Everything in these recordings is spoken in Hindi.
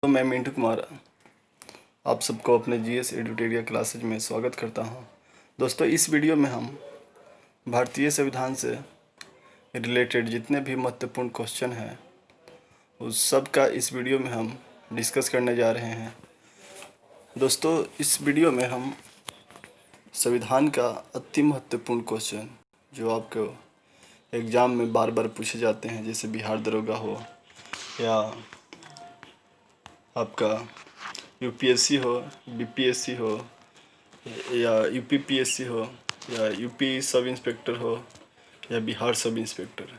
तो मैं मिंटू कुमार आप सबको अपने जीएस एडुटेरिया क्लासेज में स्वागत करता हूं। दोस्तों, इस वीडियो में हम भारतीय संविधान से रिलेटेड जितने भी महत्वपूर्ण क्वेश्चन हैं उस सब का इस वीडियो में हम डिस्कस करने जा रहे हैं। दोस्तों, इस वीडियो में हम संविधान का अति महत्वपूर्ण क्वेश्चन जो आपको एग्ज़ाम में बार बार पूछे जाते हैं, जैसे बिहार दरोगा हो या आपका यूपीएससी हो, बीपीएससी हो या यूपीपीएससी हो या यूपी सब इंस्पेक्टर हो या बिहार सब इंस्पेक्टर।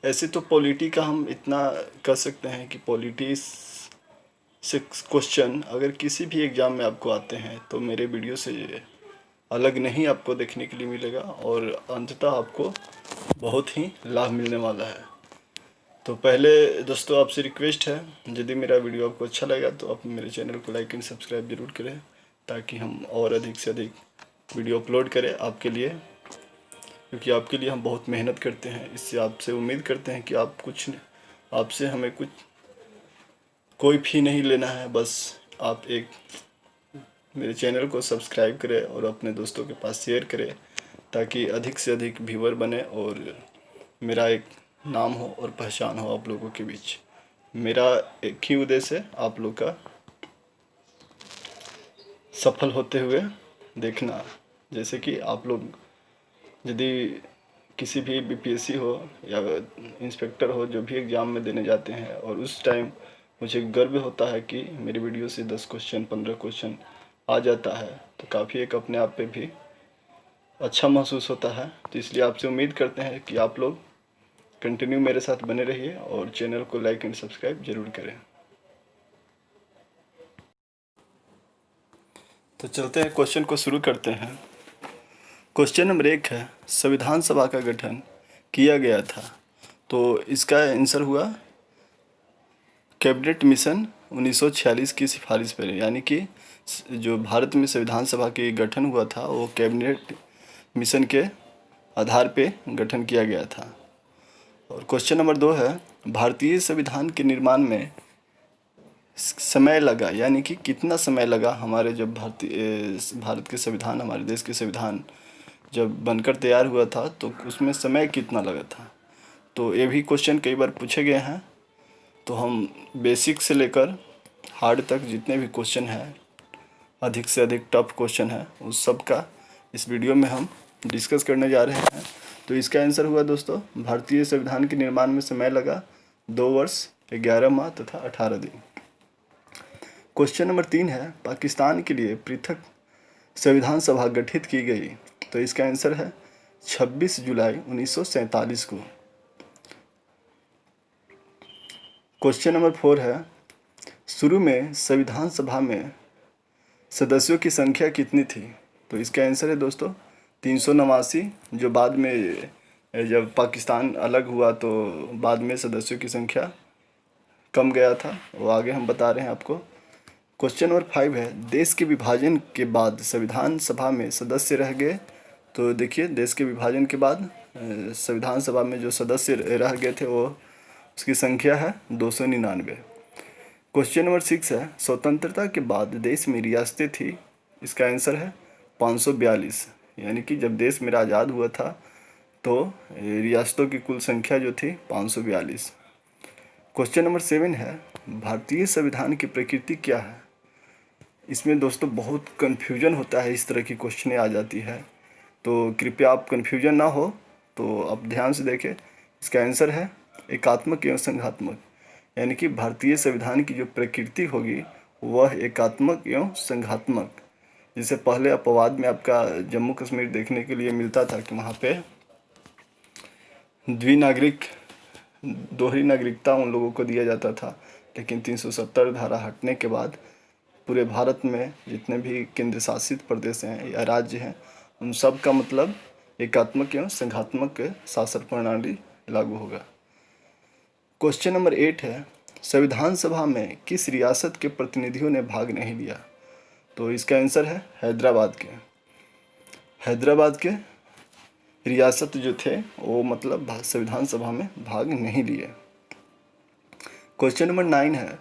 ऐसे तो पॉलिटी का हम इतना कर सकते हैं कि पॉलिटी से क्वेश्चन अगर किसी भी एग्ज़ाम में आपको आते हैं तो मेरे वीडियो से अलग नहीं आपको देखने के लिए मिलेगा और अंततः आपको बहुत ही लाभ मिलने वाला है। तो पहले दोस्तों आपसे रिक्वेस्ट है, यदि मेरा वीडियो आपको अच्छा लगा तो आप मेरे चैनल को लाइक एंड सब्सक्राइब जरूर करें ताकि हम और अधिक से अधिक वीडियो अपलोड करें आपके लिए, क्योंकि आपके लिए हम बहुत मेहनत करते हैं। इससे आपसे उम्मीद करते हैं कि आपसे हमें कोई फी नहीं लेना है, बस आप एक मेरे चैनल को सब्सक्राइब करें और अपने दोस्तों के पास शेयर करें ताकि अधिक से अधिक व्यूअर बने और मेरा एक नाम हो और पहचान हो आप लोगों के बीच। मेरा एक ही उद्देश्य है, आप लोग का सफल होते हुए देखना। जैसे कि आप लोग यदि किसी भी बीपीएससी हो या इंस्पेक्टर हो, जो भी एग्ज़ाम में देने जाते हैं और उस टाइम मुझे गर्व होता है कि मेरी वीडियो से 10 क्वेश्चन 15 क्वेश्चन आ जाता है, तो काफ़ी एक अपने आप पे भी अच्छा महसूस होता है। तो इसलिए आपसे उम्मीद करते हैं कि आप लोग कंटिन्यू मेरे साथ बने रहिए और चैनल को लाइक एंड सब्सक्राइब जरूर करें। तो चलते हैं, क्वेश्चन को शुरू करते हैं। क्वेश्चन नंबर 1 है, संविधान सभा का गठन किया गया था। तो इसका आंसर हुआ कैबिनेट मिशन 1946 की सिफारिश पर, यानी कि जो भारत में संविधान सभा के गठन हुआ था वो कैबिनेट मिशन के आधार पे गठन किया गया था। और क्वेश्चन नंबर 2 है, भारतीय संविधान के निर्माण में समय लगा, यानी कि कितना समय लगा हमारे जब भारत के संविधान, हमारे देश के संविधान जब बनकर तैयार हुआ था तो उसमें समय कितना लगा था। तो ये भी क्वेश्चन कई बार पूछे गए हैं। तो हम बेसिक से लेकर हार्ड तक जितने भी क्वेश्चन हैं, अधिक से अधिक टफ क्वेश्चन है, उस सब का इस वीडियो में हम डिस्कस करने जा रहे हैं। तो इसका आंसर हुआ दोस्तों, भारतीय संविधान के निर्माण में समय लगा 2 वर्ष 11 माह तथा 18 दिन। क्वेश्चन नंबर 3 है, पाकिस्तान के लिए पृथक संविधान सभा गठित की गई। तो इसका आंसर है 26 जुलाई 1947 को। क्वेश्चन नंबर 4 है, शुरू में संविधान सभा में सदस्यों की संख्या कितनी थी। तो इसका आंसर है दोस्तों 389, जो बाद में जब पाकिस्तान अलग हुआ तो बाद में सदस्यों की संख्या कम गया था, वो आगे हम बता रहे हैं आपको। क्वेश्चन नंबर 5 है, देश के विभाजन के बाद संविधान सभा में सदस्य रह गए। तो देखिए, देश के विभाजन के बाद संविधान सभा में जो सदस्य रह गए थे वो उसकी संख्या है 299। क्वेश्चन नंबर 6 है, स्वतंत्रता के बाद देश में रियासतें थी। इसका आंसर है 542, यानी कि जब देश मेरा आज़ाद हुआ था तो रियासतों की कुल संख्या जो थी 542। क्वेश्चन नंबर 7 है, भारतीय संविधान की प्रकृति क्या है। इसमें दोस्तों बहुत कन्फ्यूजन होता है, इस तरह की क्वेश्चनें आ जाती है, तो कृपया आप कन्फ्यूजन ना हो तो आप ध्यान से देखें। इसका आंसर है एकात्मक एवं संघात्मक, यानी कि भारतीय संविधान की जो प्रकृति होगी वह एकात्मक एवं संघात्मक। जिससे पहले अपवाद में आपका जम्मू कश्मीर देखने के लिए मिलता था कि वहाँ पे दोहरी नागरिकता उन लोगों को दिया जाता था, लेकिन 370 धारा हटने के बाद पूरे भारत में जितने भी केंद्र शासित प्रदेश हैं या राज्य हैं उन सब का मतलब एकात्मक एवं संघात्मक शासन प्रणाली लागू होगा। क्वेश्चन नंबर 8 है, संविधान सभा में किस रियासत के प्रतिनिधियों ने भाग नहीं लिया। तो इसका आंसर है हैदराबाद के रियासत जो थे वो मतलब संविधान सभा में भाग नहीं लिए। क्वेश्चन नंबर 9 है,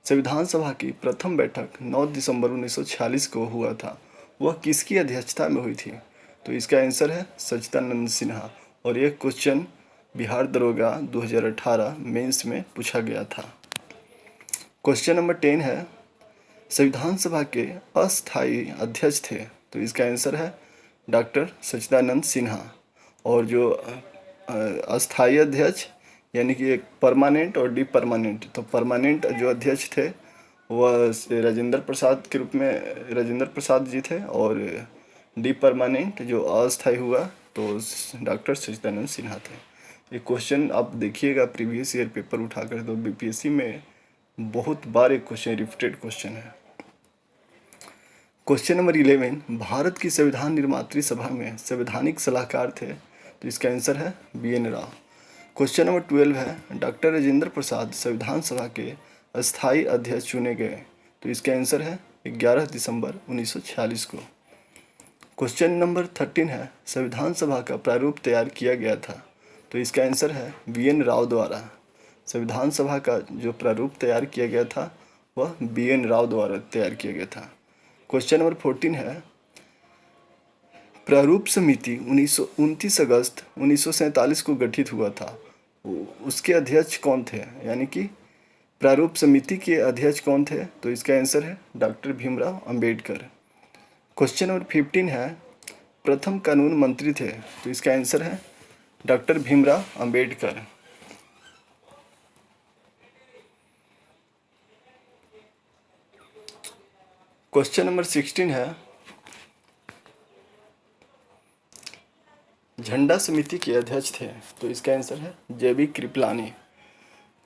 संविधान सभा की प्रथम बैठक 9 दिसंबर 1946 को हुआ था, वह किसकी अध्यक्षता में हुई थी? तो इसका आंसर है सच्चिदानंद सिन्हा। और यह क्वेश्चन बिहार दरोगा 2018 मेंस में पूछा गया था। क्वेश्चन नंबर 10 है, संविधान सभा के अस्थायी अध्यक्ष थे, तो इसका आंसर है डॉक्टर सच्चिदानंद सिन्हा। और जो अस्थायी अध्यक्ष यानी कि एक परमानेंट और डी परमानेंट, तो परमानेंट जो अध्यक्ष थे वह राजेंद्र प्रसाद के रूप में राजेंद्र प्रसाद जी थे, और डी परमानेंट जो अस्थायी हुआ तो डॉक्टर सच्चिदानंद सिन्हा थे। ये क्वेश्चन आप देखिएगा प्रीवियस ईयर पेपर उठाकर, तो बीपीएससी में बहुत बार एक क्वेश्चन रिपीटेड क्वेश्चन है। क्वेश्चन नंबर 11, भारत की संविधान निर्मात्री सभा में संवैधानिक सलाहकार थे, तो इसका आंसर है BN राव। क्वेश्चन नंबर 12 है, डॉक्टर राजेंद्र प्रसाद संविधान सभा के अस्थायी अध्यक्ष चुने गए, तो इसका आंसर है 11 दिसंबर 1946 को। क्वेश्चन नंबर 13 है, संविधान सभा का प्रारूप तैयार किया गया था, तो इसका आंसर है BN राव द्वारा। संविधान सभा का जो प्रारूप तैयार किया गया था वह BN राव द्वारा तैयार किया गया था। क्वेश्चन नंबर 14 है, प्रारूप समिति 29 अगस्त 1947 को गठित हुआ था, उसके अध्यक्ष कौन थे? यानी कि प्रारूप समिति के अध्यक्ष कौन थे? तो इसका आंसर है doctor Bhimrao Ambedkar. Question number 15 है, प्रथम कानून मंत्री थे, तो इसका आंसर है doctor Bhimrao Ambedkar. Question number 16 है, झंडा समिति के अध्यक्ष थे, तो इसका आंसर है JB कृपलानी।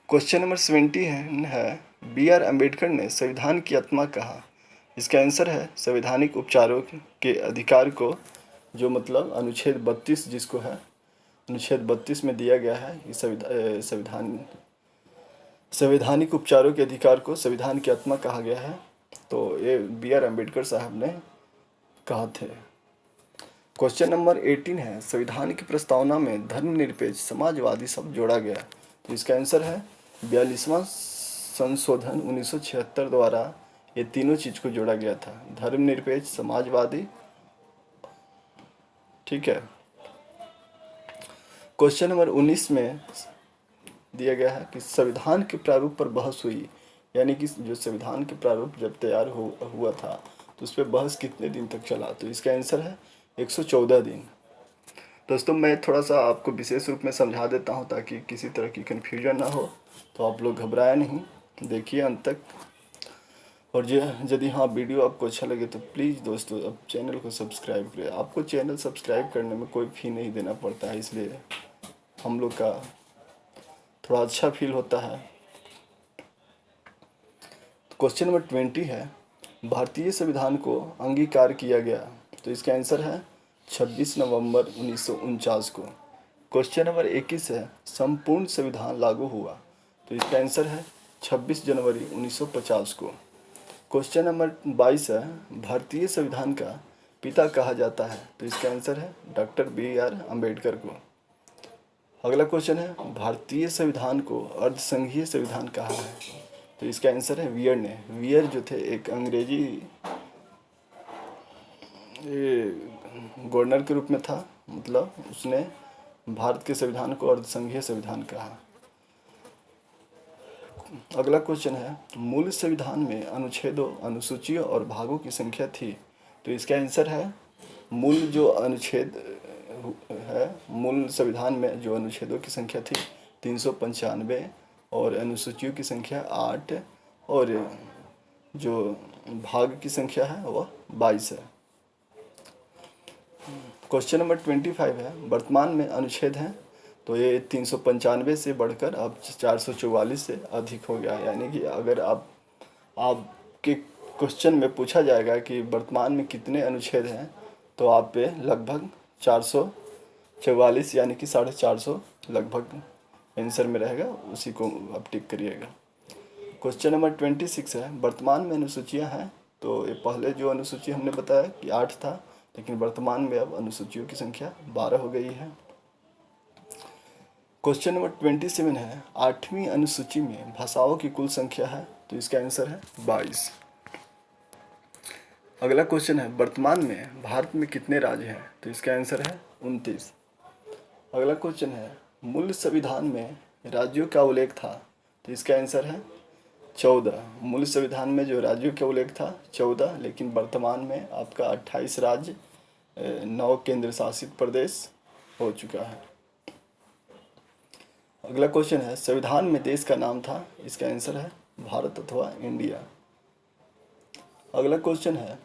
क्वेश्चन नंबर 17 है, BR अम्बेडकर ने संविधान की आत्मा कहा, इसका आंसर है संवैधानिक उपचारों के अधिकार को, जो मतलब अनुच्छेद 32 जिसको है अनुच्छेद 32 में दिया गया है, इस संवैधानिक उपचारों के अधिकार को संविधान की आत्मा कहा गया है, तो ये BR अम्बेडकर साहब ने कहा थे। क्वेश्चन नंबर 18 है, संविधान की प्रस्तावना में धर्मनिरपेक्ष समाजवादी शब्द जोड़ा गया, तो इसका आंसर है 42वां संशोधन 1976 द्वारा ये तीनों चीज़ को जोड़ा गया था, धर्मनिरपेक्ष, समाजवादी। ठीक है। क्वेश्चन नंबर 19 में दिया गया है कि संविधान के प्रारूप पर बहस हुई, यानी कि जो संविधान के प्रारूप जब तैयार हुआ था तो उस पर बहस कितने दिन तक चला, तो इसका आंसर है 114 दिन। दोस्तों मैं थोड़ा सा आपको विशेष रूप में समझा देता हूँ ताकि किसी तरह की कन्फ्यूजन ना हो, तो आप लोग घबराए नहीं, देखिए अंत तक। और यदि हाँ वीडियो आपको अच्छा लगे तो प्लीज़ दोस्तों अब चैनल को सब्सक्राइब करें। आपको चैनल सब्सक्राइब करने में कोई फ़ी नहीं देना पड़ता है, इसलिए हम लोग का थोड़ा अच्छा फील होता है। क्वेश्चन नंबर 20 है, भारतीय संविधान को अंगीकार किया गया, तो इसका आंसर है 26 नवंबर 1949 को। क्वेश्चन नंबर 21 है, संपूर्ण संविधान लागू हुआ, तो इसका आंसर है 26 जनवरी 1950 को। क्वेश्चन नंबर 22 है, भारतीय संविधान का पिता कहा जाता है, तो इसका आंसर है डॉक्टर BR अम्बेडकर को। अगला क्वेश्चन है, भारतीय संविधान को अर्धसंघीय संविधान कहा है, तो इसका आंसर है वियर ने। वियर जो थे एक अंग्रेजी गवर्नर के रूप में था, मतलब उसने भारत के संविधान को अर्धसंघीय संविधान कहा। अगला क्वेश्चन है, मूल संविधान में अनुच्छेदों, अनुसूचियों और भागों की संख्या थी, तो इसका आंसर है मूल जो अनुच्छेद है, मूल संविधान में जो अनुच्छेदों की संख्या थी 395 और अनुसूचियों की संख्या 8 और जो भाग की संख्या है वह 22 है। क्वेश्चन नंबर 25 है, वर्तमान में अनुच्छेद हैं, तो ये 395 से बढ़कर अब 444 से अधिक हो गया। यानी कि अगर आपके क्वेश्चन में पूछा जाएगा कि वर्तमान में कितने अनुच्छेद हैं, तो आप पे लगभग 444 यानी कि 450 लगभग आंसर में रहेगा, उसी को आप टिक करिएगा। क्वेश्चन नंबर 26 है, वर्तमान में अनुसूचियां हैं, तो ये पहले जो अनुसूची हमने बताया कि 8 था, लेकिन वर्तमान में अब अनुसूचियों की संख्या 12 हो गई है। क्वेश्चन नंबर 27 है, 8वीं अनुसूची में भाषाओं की कुल संख्या है, तो इसका आंसर है 22। अगला क्वेश्चन है वर्तमान में भारत में कितने राज्य हैं? तो इसका आंसर है 29। अगला क्वेश्चन है मूल संविधान में राज्यों का उल्लेख था? तो इसका आंसर है 14। मूल संविधान में जो राज्यों का उल्लेख था 14, लेकिन वर्तमान में आपका 28 राज्य 9 केंद्र शासित प्रदेश हो चुका है। अगला क्वेश्चन है संविधान में देश का नाम था? इसका आंसर है भारत अथवा इंडिया। अगला क्वेश्चन है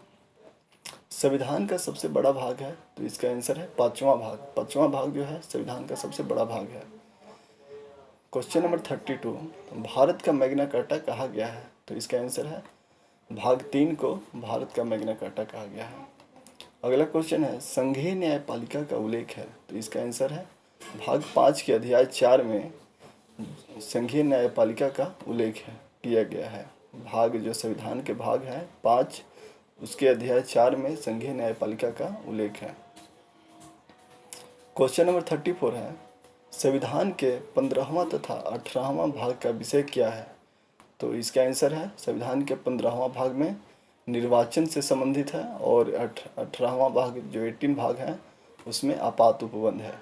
संविधान का सबसे बड़ा भाग है? तो इसका आंसर है 5वां भाग। 5वां भाग जो है संविधान का सबसे बड़ा भाग है। क्वेश्चन नंबर 32 भारत का मैग्ना कार्टा कहा गया है? तो इसका आंसर है भाग 3 को भारत का मैग्ना कार्टा कहा गया है। अगला क्वेश्चन है संघीय न्यायपालिका का उल्लेख है? तो इसका आंसर है भाग 5 के अध्याय 4 में संघीय न्यायपालिका का उल्लेख है किया गया है। भाग जो संविधान के भाग हैं 5, उसके अध्याय 4 में संघीय न्यायपालिका का उल्लेख है। क्वेश्चन नंबर 34 है संविधान के 15वां तथा 18वां भाग का विषय क्या है? तो इसका आंसर है संविधान के 15वां भाग में निर्वाचन से संबंधित है और 18वां भाग जो 18 भाग है उसमें आपात उपबंध है।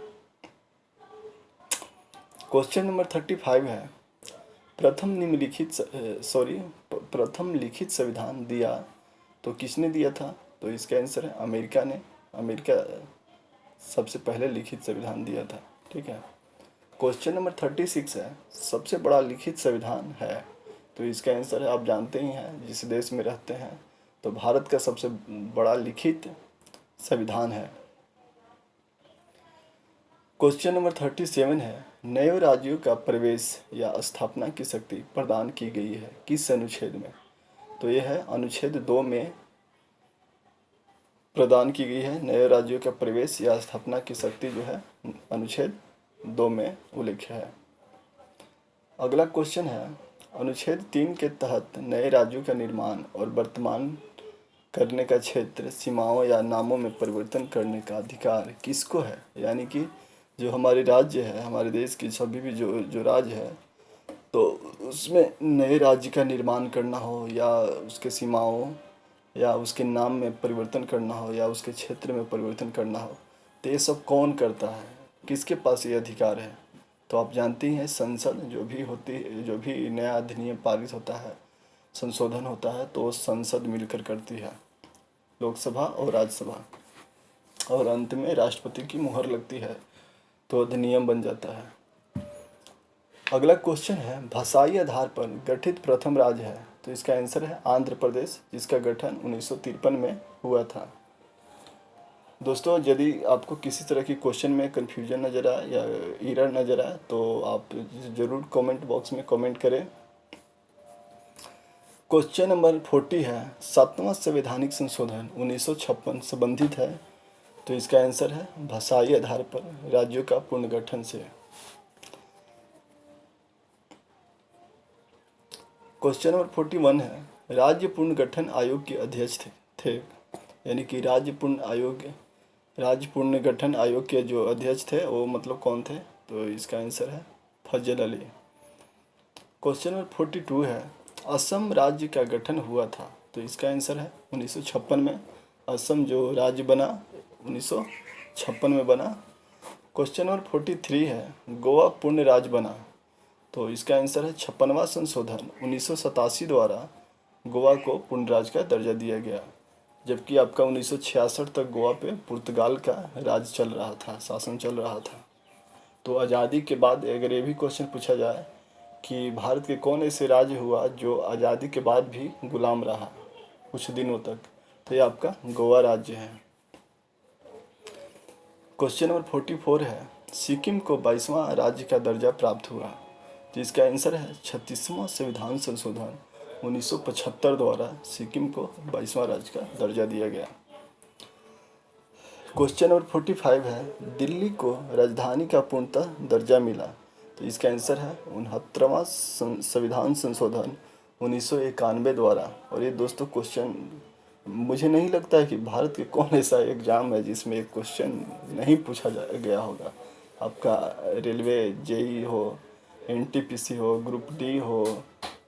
क्वेश्चन नंबर 35 है प्रथम लिखित संविधान दिया तो किसने दिया था? तो इसका आंसर है अमेरिका ने। अमेरिका सबसे पहले लिखित संविधान दिया था। ठीक है। क्वेश्चन नंबर 36 है सबसे बड़ा लिखित संविधान है? तो इसका आंसर है आप जानते ही हैं जिस देश में रहते हैं, तो भारत का सबसे बड़ा लिखित संविधान है। क्वेश्चन नंबर 37 है नए राज्यों का प्रवेश या स्थापना की शक्ति प्रदान की गई है किस अनुच्छेद में? तो यह है अनुच्छेद 2 में प्रदान की गई है। नए राज्यों का प्रवेश या स्थापना की शक्ति जो है अनुच्छेद 2 में उल्लेख है। अगला क्वेश्चन है अनुच्छेद 3 के तहत नए राज्यों का निर्माण और वर्तमान करने का क्षेत्र, सीमाओं या नामों में परिवर्तन करने का अधिकार किसको है? यानी कि जो हमारे राज्य है, हमारे देश की सभी भी जो राज्य है, तो उसमें नए राज्य का निर्माण करना हो या उसके सीमाओं या उसके नाम में परिवर्तन करना हो या उसके क्षेत्र में परिवर्तन करना हो, तो ये सब कौन करता है? किसके पास ये अधिकार है? तो आप जानते ही हैं संसद जो भी नया अधिनियम पारित होता है, संशोधन होता है, तो संसद मिलकर करती है, लोकसभा और राज्यसभा, और अंत में राष्ट्रपति की मुहर लगती है तो अधिनियम बन जाता है। अगला क्वेश्चन है भाषाई आधार पर गठित प्रथम राज्य है? तो इसका आंसर है आंध्र प्रदेश, जिसका गठन 1953 में हुआ था। दोस्तों यदि आपको किसी तरह की क्वेश्चन में कन्फ्यूजन नज़र आए या एरर नज़र आए तो आप ज़रूर कमेंट बॉक्स में कमेंट करें। क्वेश्चन नंबर 40 है 7वां संवैधानिक संशोधन 1956 संबंधित है? तो इसका आंसर है भाषाई आधार पर राज्यों का पुनर्गठन से। क्वेश्चन नंबर 41 है राज्य पुनर्गठन आयोग के अध्यक्ष थे यानी कि राज्य पुनर्गठन आयोग के जो अध्यक्ष थे वो मतलब कौन थे? तो इसका आंसर है फजल अली। क्वेश्चन नंबर 42 है असम राज्य का गठन हुआ था? तो इसका आंसर है 1956 में। असम जो राज्य बना 1956 में बना। क्वेश्चन नंबर 43 है गोवा पूर्ण राज्य बना? तो इसका आंसर है 56वां संशोधन 1987 द्वारा गोवा को पूर्ण राज्य का दर्जा दिया गया, जबकि आपका 1966 तक गोवा पे पुर्तगाल का राज चल रहा था, शासन चल रहा था। तो आज़ादी के बाद अगर ये भी क्वेश्चन पूछा जाए कि भारत के कौन ऐसे राज्य हुआ जो आज़ादी के बाद भी गुलाम रहा कुछ दिनों तक, तो ये आपका गोवा राज्य है। क्वेश्चन नंबर 44 है सिक्किम को 22वां राज्य का दर्जा प्राप्त हुआ? तो इसका आंसर है 36वां संविधान संशोधन 1975 द्वारा सिक्किम को 22वां राज्य का दर्जा दिया गया। क्वेश्चन नंबर 45 है दिल्ली को राजधानी का पूर्णतः दर्जा मिला? तो इसका आंसर है 69वां संविधान संशोधन 1991 द्वारा। और ये दोस्तों क्वेश्चन मुझे नहीं लगता है कि भारत के कौन ऐसा एग्ज़ाम है जिसमें एक क्वेश्चन नहीं पूछा गया होगा। आपका रेलवे जेई हो, एनटीपीसी हो, ग्रुप डी हो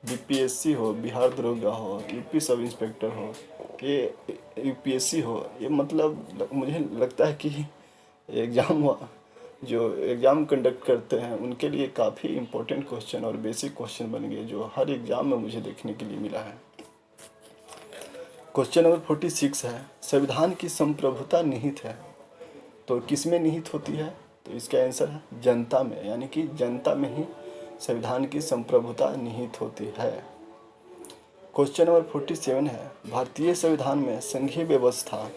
बीपीएससी हो, बिहार दरोगा हो, यूपी सब इंस्पेक्टर हो, ये यूपीएससी हो, ये मतलब मुझे लगता है कि एग्ज़ाम जो एग्ज़ाम कंडक्ट करते हैं उनके लिए काफ़ी इम्पोर्टेंट क्वेश्चन और बेसिक क्वेश्चन बन गए, जो हर एग्ज़ाम में मुझे देखने के लिए मिला है। क्वेश्चन नंबर 46 है, संविधान की संप्रभुता निहित है, तो किस में निहित होती है? तो इसका आंसर है जनता में, यानी कि जनता में ही संविधान की संप्रभुता निहित होती है। क्वेश्चन नंबर 47 है, भारतीय संविधान में संघीय व्यवस्था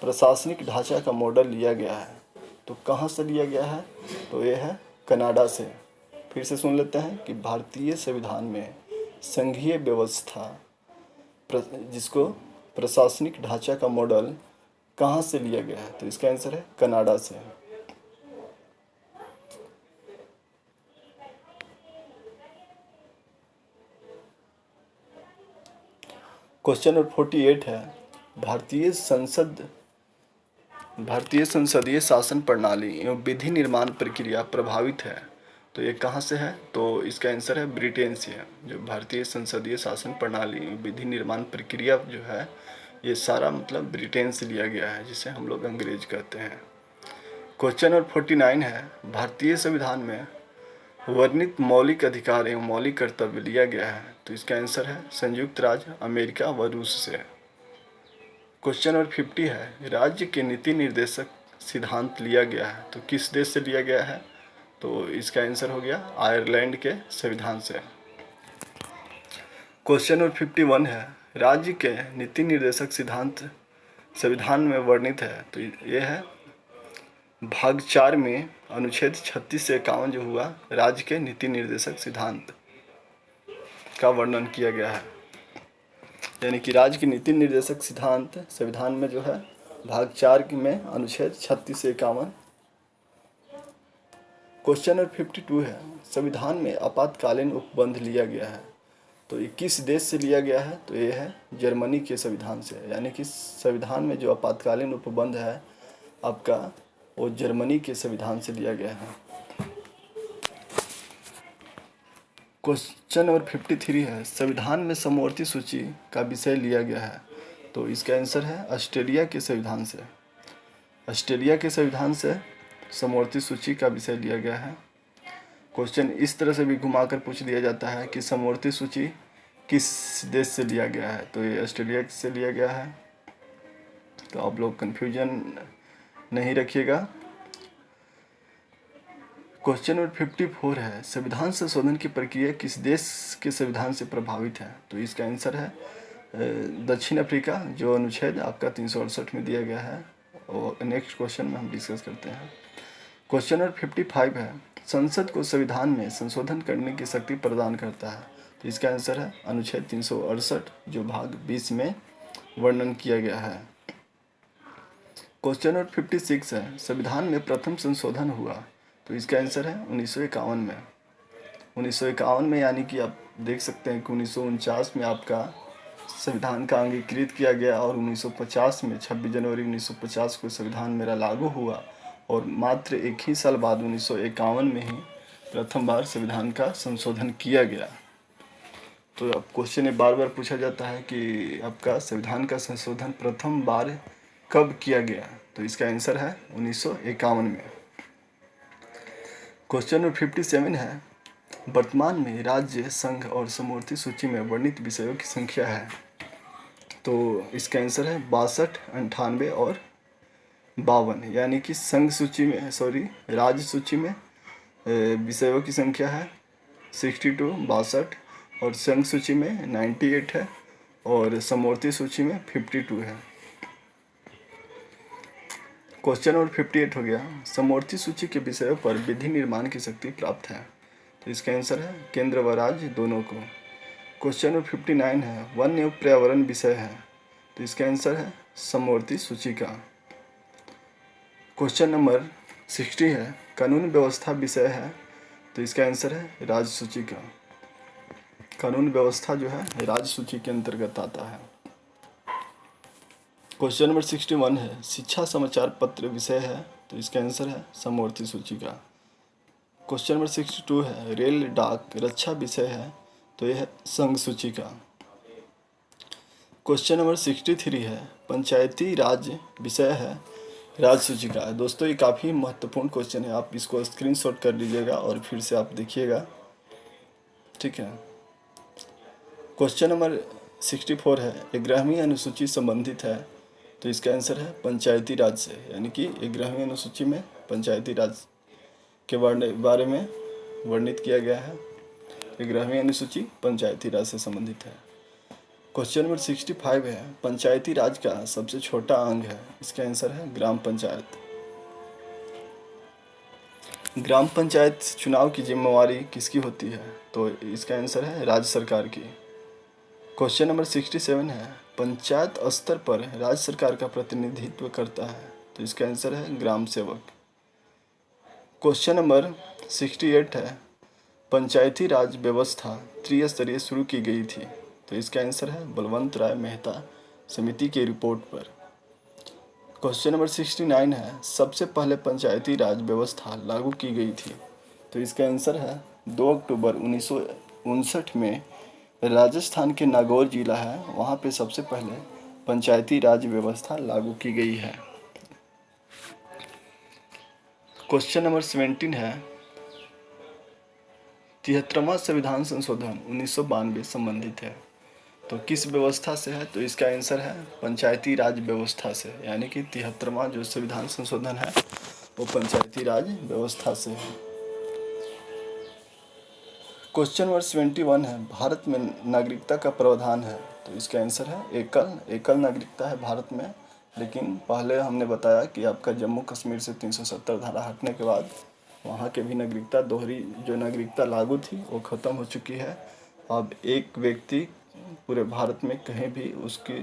प्रशासनिक ढांचा का मॉडल लिया गया है, तो कहाँ से लिया गया है? तो ये है कनाडा से। फिर से सुन लेते हैं कि भारतीय संविधान में संघीय व्यवस्था जिसको प्रशासनिक ढांचा का मॉडल कहाँ से लिया गया है? तो इसका आंसर है कनाडा से। क्वेश्चन नंबर 48 है, भारतीय संसदीय शासन प्रणाली एवं विधि निर्माण प्रक्रिया प्रभावित है, तो ये कहाँ से है? तो इसका आंसर है ब्रिटेन से है। जो भारतीय संसदीय शासन प्रणाली विधि निर्माण प्रक्रिया जो है, ये सारा मतलब ब्रिटेन से लिया गया है, जिसे हम लोग अंग्रेज कहते हैं। क्वेश्चन नंबर 49 है, भारतीय संविधान में वर्णित मौलिक अधिकार एवं मौलिक कर्तव्य लिया गया है, तो इसका आंसर है संयुक्त राज्य अमेरिका व रूस से। क्वेश्चन नंबर 50 है, राज्य के नीति निर्देशक सिद्धांत लिया गया है, तो किस देश से लिया गया है? तो इसका आंसर हो गया आयरलैंड के संविधान से। क्वेश्चन नंबर 51 है, राज्य के नीति निर्देशक सिद्धांत संविधान में वर्णित है, तो ये है भाग 4 में अनुच्छेद 36 से 51 जो हुआ, राज्य के नीति निर्देशक सिद्धांत का वर्णन किया गया है। यानी कि राज्य के नीति निर्देशक सिद्धांत संविधान में जो है भाग 4 में अनुच्छेद 36 से 51। क्वेश्चन नंबर 52 है, संविधान में आपातकालीन उपबंध लिया गया है, तो ये किस देश से लिया गया है? तो ये है जर्मनी के संविधान से। यानी कि संविधान में जो आपातकालीन उपबंध है आपका, वो जर्मनी के संविधान से लिया गया है। क्वेश्चन नंबर 53 है, संविधान में समवर्ती सूची का विषय लिया गया है, तो इसका आंसर है ऑस्ट्रेलिया के संविधान से। ऑस्ट्रेलिया के संविधान से समवर्ती सूची का विषय लिया गया है। क्वेश्चन इस तरह से भी घुमाकर पूछ दिया जाता है कि समवर्ती सूची किस देश से लिया गया है, तो ये ऑस्ट्रेलिया से लिया गया है। तो आप लोग कन्फ्यूजन नहीं रखिएगा। क्वेश्चन नंबर 54 है, संविधान संशोधन की प्रक्रिया किस देश के संविधान से प्रभावित है? तो इसका आंसर है दक्षिण अफ्रीका, जो अनुच्छेद आपका 368 में दिया गया है। और नेक्स्ट क्वेश्चन में हम डिस्कस करते हैं। क्वेश्चन नंबर 55 है, संसद को संविधान में संशोधन करने की शक्ति प्रदान करता है, तो इसका आंसर है अनुच्छेद 368, जो भाग 20 में वर्णन किया गया है। क्वेश्चन नंबर 56 है, संविधान में प्रथम संशोधन हुआ, तो इसका आंसर है 1951 में। 1951 में, यानी कि आप देख सकते हैं कि 1949 में आपका संविधान का अंगीकृत किया गया और 1950 में 26 जनवरी 1950 को संविधान मेरा लागू हुआ, और मात्र एक ही साल बाद 1951 में ही प्रथम बार संविधान का संशोधन किया गया। तो अब क्वेश्चन ये बार बार पूछा जाता है कि आपका संविधान का संशोधन प्रथम बार कब किया गया, तो इसका आंसर है 1951 में। क्वेश्चन नंबर 57 है, वर्तमान में राज्य, संघ और समवर्ती सूची में वर्णित विषयों की संख्या है, तो इसका आंसर है 62, 98 और 52। यानी कि संघ सूची में राज्य सूची में विषयों की संख्या है 62, 62, और संघ सूची में 98 है, और समवर्ती सूची में 52 है। क्वेश्चन नंबर 58 हो गया, समवर्ती सूची के विषयों पर विधि निर्माण की शक्ति प्राप्त है, तो इसका आंसर है केंद्र व राज्य दोनों को। क्वेश्चन नंबर 59 है, वन एवं पर्यावरण विषय है, तो इसका आंसर है समवर्ती सूची का। क्वेश्चन नंबर 60 है, कानून व्यवस्था विषय है, तो इसका आंसर है राज्य सूची का। कानून व्यवस्था जो है राज्य सूची के अंतर्गत आता है। क्वेश्चन नंबर 61 है, शिक्षा समाचार पत्र विषय है, तो इसका आंसर है समवर्ती सूची का। क्वेश्चन नंबर 62 है, रेल डाक रक्षा विषय है, तो यह है संघ सूची का। क्वेश्चन नंबर 63 है, पंचायती राज विषय है राज्य सूची का। दोस्तों ये काफ़ी महत्वपूर्ण क्वेश्चन है, आप इसको स्क्रीनशॉट कर लीजिएगा और फिर से आप देखिएगा, ठीक है। क्वेश्चन नंबर 64 है, 11वीं अनुसूची संबंधित है, तो इसका आंसर है पंचायती राज से, यानी कि 11वीं अनुसूची में पंचायती राज के बारे में वर्णित किया गया है। 11वीं अनुसूची पंचायती राज से संबंधित है। क्वेश्चन नंबर 65 है, पंचायती राज का सबसे छोटा अंग है, इसका आंसर है ग्राम पंचायत। ग्राम पंचायत चुनाव की जिम्मेवारी किसकी होती है, तो इसका आंसर है राज्य सरकार की। क्वेश्चन नंबर 67 है, पंचायत स्तर पर राज्य सरकार का प्रतिनिधित्व करता है, तो इसका आंसर है ग्राम सेवक। क्वेश्चन नंबर 68 है, पंचायती राज व्यवस्था त्रिस्तरीय शुरू की गई थी, तो इसका आंसर है बलवंत राय मेहता समिति की रिपोर्ट पर। क्वेश्चन नंबर 69 है, सबसे पहले पंचायती राज व्यवस्था लागू की गई थी, तो इसका आंसर है 2 अक्टूबर 1959 में राजस्थान के नागौर जिला है, वहाँ पे सबसे पहले पंचायती राज व्यवस्था लागू की गई है। क्वेश्चन नंबर 17 है, 73वां संविधान संशोधन 1992 संबंधित है, तो किस व्यवस्था से है, तो इसका आंसर है पंचायती राज व्यवस्था से, यानी कि 73वां जो संविधान संशोधन है वो पंचायती राज व्यवस्था से है। क्वेश्चन नंबर 71 है, भारत में नागरिकता का प्रावधान है, तो इसका आंसर है एकल नागरिकता है भारत में, लेकिन पहले हमने बताया कि आपका जम्मू कश्मीर से 370 धारा हटने के बाद वहाँ के भी नागरिकता, दोहरी जो नागरिकता लागू थी वो ख़त्म हो चुकी है। अब एक व्यक्ति पूरे भारत में कहीं भी उसकी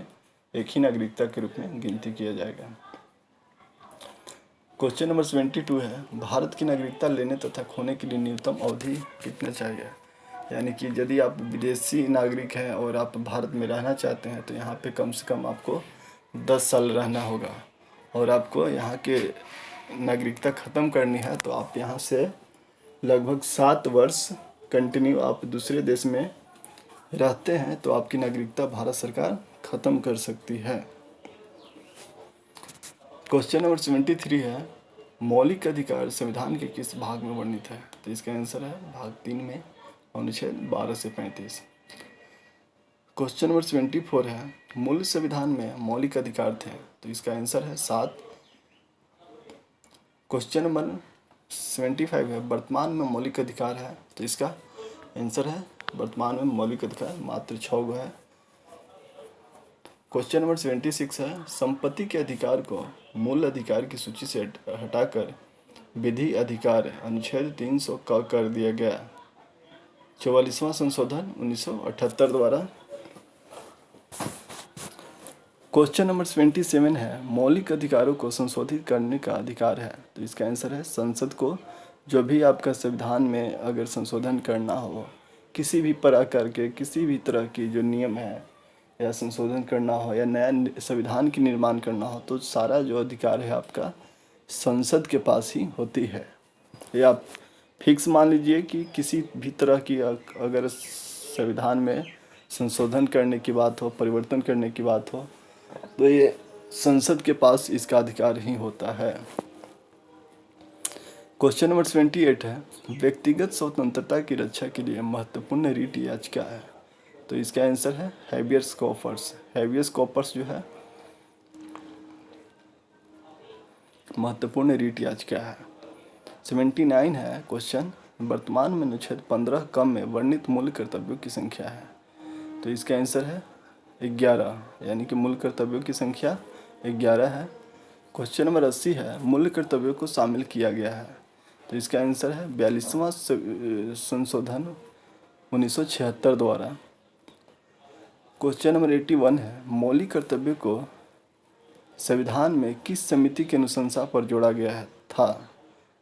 एक ही नागरिकता के रूप में गिनती किया जाएगा। क्वेश्चन नंबर 72 है, भारत की नागरिकता लेने तथा खोने के लिए न्यूनतम अवधि कितना चाहिए, यानी कि यदि आप विदेशी नागरिक हैं और आप भारत में रहना चाहते हैं तो यहाँ पे कम से कम आपको 10 साल रहना होगा, और आपको यहाँ के नागरिकता ख़त्म करनी है तो आप यहाँ से लगभग 7 वर्ष कंटिन्यू आप दूसरे देश में रहते हैं तो आपकी नागरिकता भारत सरकार ख़त्म कर सकती है। क्वेश्चन नंबर 73 है, मौलिक अधिकार संविधान के किस भाग में वर्णित है, तो इसका आंसर है भाग 3 में अनुच्छेद 12 से 35। क्वेश्चन नंबर 74 है, मूल संविधान में मौलिक अधिकार थे, तो इसका आंसर है 7। क्वेश्चन नंबर 75 है, वर्तमान में मौलिक अधिकार है, तो इसका आंसर है वर्तमान में मौलिक अधिकार मात्र 6 गो है। क्वेश्चन नंबर 76 है, संपत्ति के अधिकार को मूल अधिकार की सूची से हटाकर विधि अधिकार अनुच्छेद 300 का कर दिया गया, 44वां संशोधन 1978 द्वारा। क्वेश्चन नंबर 77 है, मौलिक अधिकारों को संशोधित करने का अधिकार है, तो इसका आंसर है संसद को। जो भी आपका संविधान में अगर संशोधन करना हो, किसी भी प्रकार के किसी भी तरह की जो नियम है या संशोधन करना हो या नया संविधान की निर्माण करना हो, तो सारा जो अधिकार है आपका संसद के पास ही होती है। ये आप फिक्स मान लीजिए कि किसी भी तरह की अगर संविधान में संशोधन करने की बात हो, परिवर्तन करने की बात हो, तो ये संसद के पास इसका अधिकार ही होता है। क्वेश्चन नंबर 78 है, व्यक्तिगत स्वतंत्रता की रक्षा के लिए महत्वपूर्ण रीट याचिका है, तो इसका आंसर है हैबियस कॉर्पस। हैबियस कॉर्पस जो है महत्वपूर्ण रीट याचिका है। 79 है क्वेश्चन, वर्तमान में अनुच्छेद 15 कम में वर्णित मूल कर्तव्यों की संख्या है, तो इसका आंसर है 11, यानी कि मूल कर्तव्यों की संख्या 11 है। क्वेश्चन नंबर 80 है, मूल कर्तव्यों को शामिल किया गया है, तो इसका आंसर है 42वां संशोधन 1976 द्वारा। क्वेश्चन नंबर 81 है, मौलिक कर्तव्यों को संविधान में किस समिति की अनुशंसा पर जोड़ा गया था,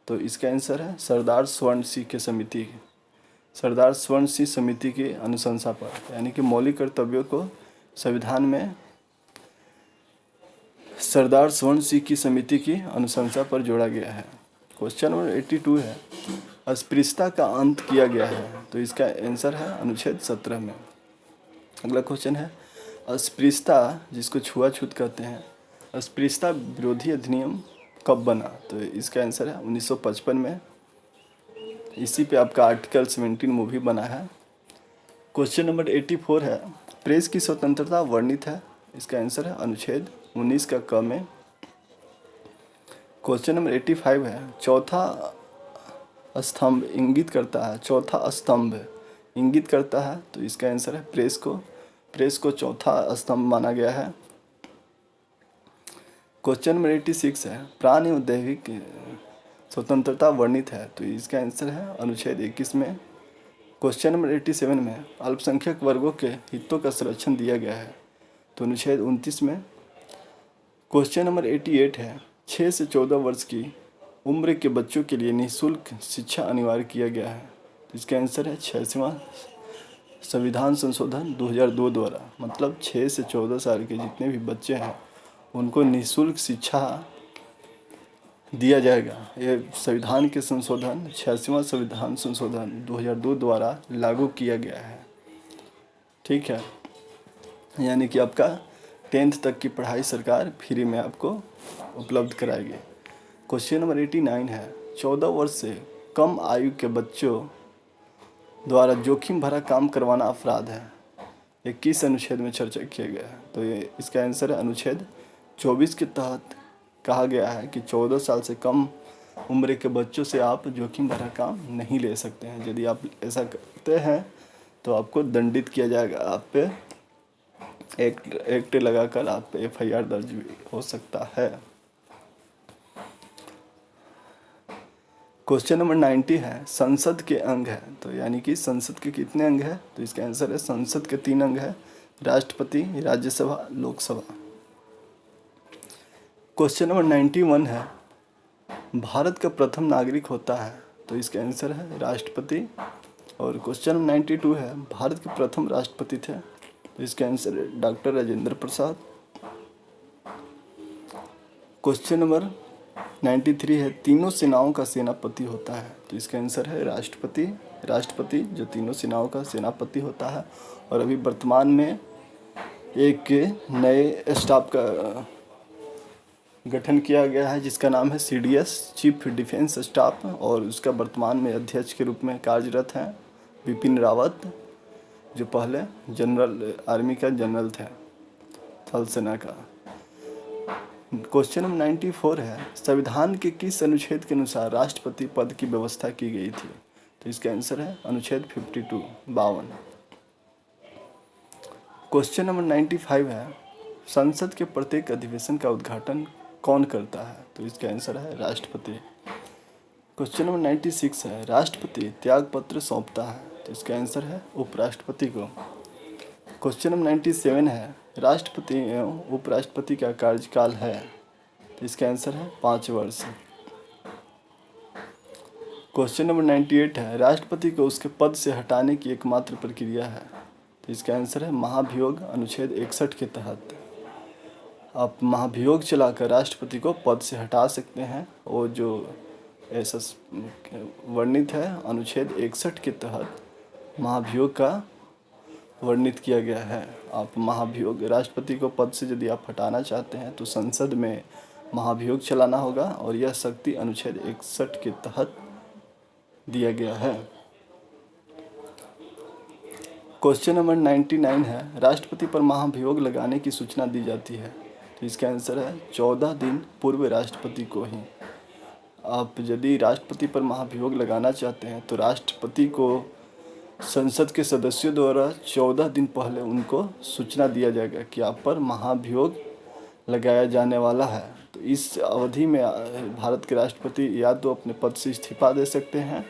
तो इसका आंसर है सरदार स्वर्ण सिंह की समिति, सरदार स्वर्ण सिंह समिति की अनुशंसा पर, यानी कि मौलिक कर्तव्यों को संविधान में सरदार स्वर्ण सिंह की समिति की अनुशंसा पर जोड़ा गया है। क्वेश्चन नंबर 82 है, अस्पृश्यता का अंत किया गया है, तो इसका आंसर है अनुच्छेद 17 में। अगला क्वेश्चन है, अस्पृश्यता जिसको छुआछूत कहते हैं, अस्पृश्यता विरोधी अधिनियम कब बना? तो इसका आंसर है 1955 में। इसी पे आपका आर्टिकल 17 मूवी बना है। क्वेश्चन नंबर 84 है, प्रेस की स्वतंत्रता वर्णित है, इसका आंसर है अनुच्छेद 19 का क में। क्वेश्चन नंबर 85 है, चौथा स्तंभ इंगित करता है, चौथा स्तंभ इंगित करता है, तो इसका आंसर है प्रेस को चौथा स्तंभ माना गया है। क्वेश्चन नंबर 86 है, प्राण एवं दैहिक स्वतंत्रता वर्णित है, तो इसका आंसर है अनुच्छेद 21 में। क्वेश्चन नंबर 87 में अल्पसंख्यक वर्गों के हितों का संरक्षण दिया गया है, तो अनुच्छेद 29 में। क्वेश्चन नंबर 88 है, 6 से 14 वर्ष की उम्र के बच्चों के लिए निःशुल्क शिक्षा अनिवार्य किया गया है, तो इसका आंसर है 6वां संविधान संशोधन 2002 द्वारा। मतलब 6 से 14 साल के जितने भी बच्चे हैं उनको निःशुल्क शिक्षा दिया जाएगा। ये संविधान के संशोधन 86वां संविधान संशोधन 2002 द्वारा लागू किया गया है। ठीक है, यानी कि आपका 10th तक की पढ़ाई सरकार फ्री में आपको उपलब्ध कराएगी। क्वेश्चन नंबर 89 है, 14 वर्ष से कम आयु के बच्चों द्वारा जोखिम भरा काम करवाना अपराध है, ये किस अनुच्छेद में चर्चा किया गया है? तो ये इसका आंसर है अनुच्छेद 24 के तहत कहा गया है कि 14 साल से कम उम्र के बच्चों से आप जोखिम भरा काम नहीं ले सकते हैं। यदि आप ऐसा करते हैं तो आपको दंडित किया जाएगा, आप पे एक्ट लगाकर आप पे FIR दर्ज भी हो सकता है। क्वेश्चन नंबर 90 है, संसद के अंग है, तो यानी कि संसद के कितने अंग है? तो इसका आंसर है संसद के 3 अंग है, राष्ट्रपति, राज्यसभा, लोकसभा। क्वेश्चन नंबर 91 है, भारत का प्रथम नागरिक होता है, तो इसका आंसर है राष्ट्रपति। और क्वेश्चन नंबर 92 है, भारत के प्रथम राष्ट्रपति थे, तो इसका आंसर है doctor Rajendra Prasad. Question number 93 है, तीनों सेनाओं का सेनापति होता है, तो इसका आंसर है राष्ट्रपति जो तीनों सेनाओं का सेनापति होता है। और अभी वर्तमान में एक नए स्टाफ का गठन किया गया है जिसका नाम है CDS, चीफ डिफेंस स्टाफ, और उसका वर्तमान में अध्यक्ष के रूप में कार्यरत हैं बिपिन रावत, जो पहले जनरल आर्मी का जनरल थे, थल सेना का। क्वेश्चन नंबर 94 है, संविधान के किस अनुच्छेद के अनुसार राष्ट्रपति पद की व्यवस्था की गई थी? तो इसका आंसर है अनुच्छेद 52। क्वेश्चन नंबर 95 है, संसद के प्रत्येक अधिवेशन का उद्घाटन कौन करता है? तो इसका आंसर है राष्ट्रपति। क्वेश्चन नंबर 96 है, राष्ट्रपति त्यागपत्र सौंपता है, तो इसका आंसर है उपराष्ट्रपति को। क्वेश्चन नंबर 97 है, राष्ट्रपति एवं उपराष्ट्रपति का कार्यकाल है, तो इसका आंसर है 5 वर्ष। क्वेश्चन नंबर 98 है, राष्ट्रपति को उसके पद से हटाने की एकमात्र प्रक्रिया है, तो इसका आंसर है महाभियोग अनुच्छेद 61 के तहत। आप महाभियोग चलाकर राष्ट्रपति को पद से हटा सकते हैं, वो जो ऐसा वर्णित है अनुच्छेद 61 के तहत महाभियोग का वर्णित किया गया है। आप महाभियोग राष्ट्रपति को पद से यदि आप हटाना चाहते हैं तो संसद में महाभियोग चलाना होगा, और यह शक्ति अनुच्छेद 61 के तहत दिया गया है। क्वेश्चन नंबर 99 है, राष्ट्रपति पर महाभियोग लगाने की सूचना दी जाती है, तो इसका आंसर है 14 दिन पूर्व राष्ट्रपति को ही। आप यदि राष्ट्रपति पर महाभियोग लगाना चाहते हैं तो राष्ट्रपति को संसद के सदस्यों द्वारा 14 दिन पहले उनको सूचना दिया जाएगा कि आप पर महाभियोग लगाया जाने वाला है। तो इस अवधि में भारत के राष्ट्रपति या तो अपने पद से इस्तीफा दे सकते हैं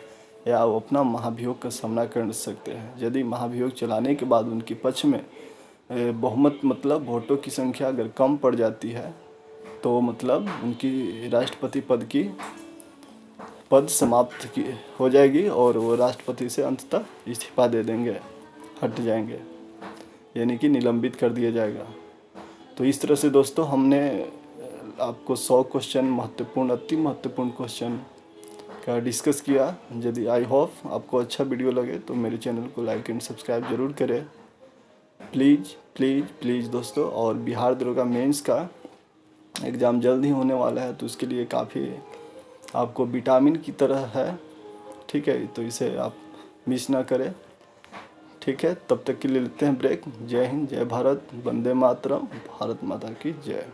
या वो अपना महाभियोग का सामना कर सकते हैं। यदि महाभियोग चलाने के बाद उनके पक्ष में बहुमत मतलब वोटों की संख्या अगर कम पड़ जाती है तो मतलब उनकी राष्ट्रपति पद समाप्त की हो जाएगी और वो राष्ट्रपति से अंततः इस्तीफा दे देंगे, हट जाएंगे, यानी कि निलंबित कर दिया जाएगा। तो इस तरह से दोस्तों हमने आपको 100 क्वेश्चन महत्वपूर्ण, अति महत्वपूर्ण क्वेश्चन का डिस्कस किया। यदि आई होप आपको अच्छा वीडियो लगे तो मेरे चैनल को लाइक एंड सब्सक्राइब ज़रूर करें प्लीज़ प्लीज़ प्लीज़ दोस्तों। और बिहार दरोगा मेंस का एग्ज़ाम जल्द ही होने वाला है, तो उसके लिए काफ़ी आपको विटामिन की तरह है, ठीक है, तो इसे आप मिस ना करें, ठीक है। तब तक के लिए लेते हैं ब्रेक। जय हिंद, जय भारत, वंदे मातरम, भारत माता की जय।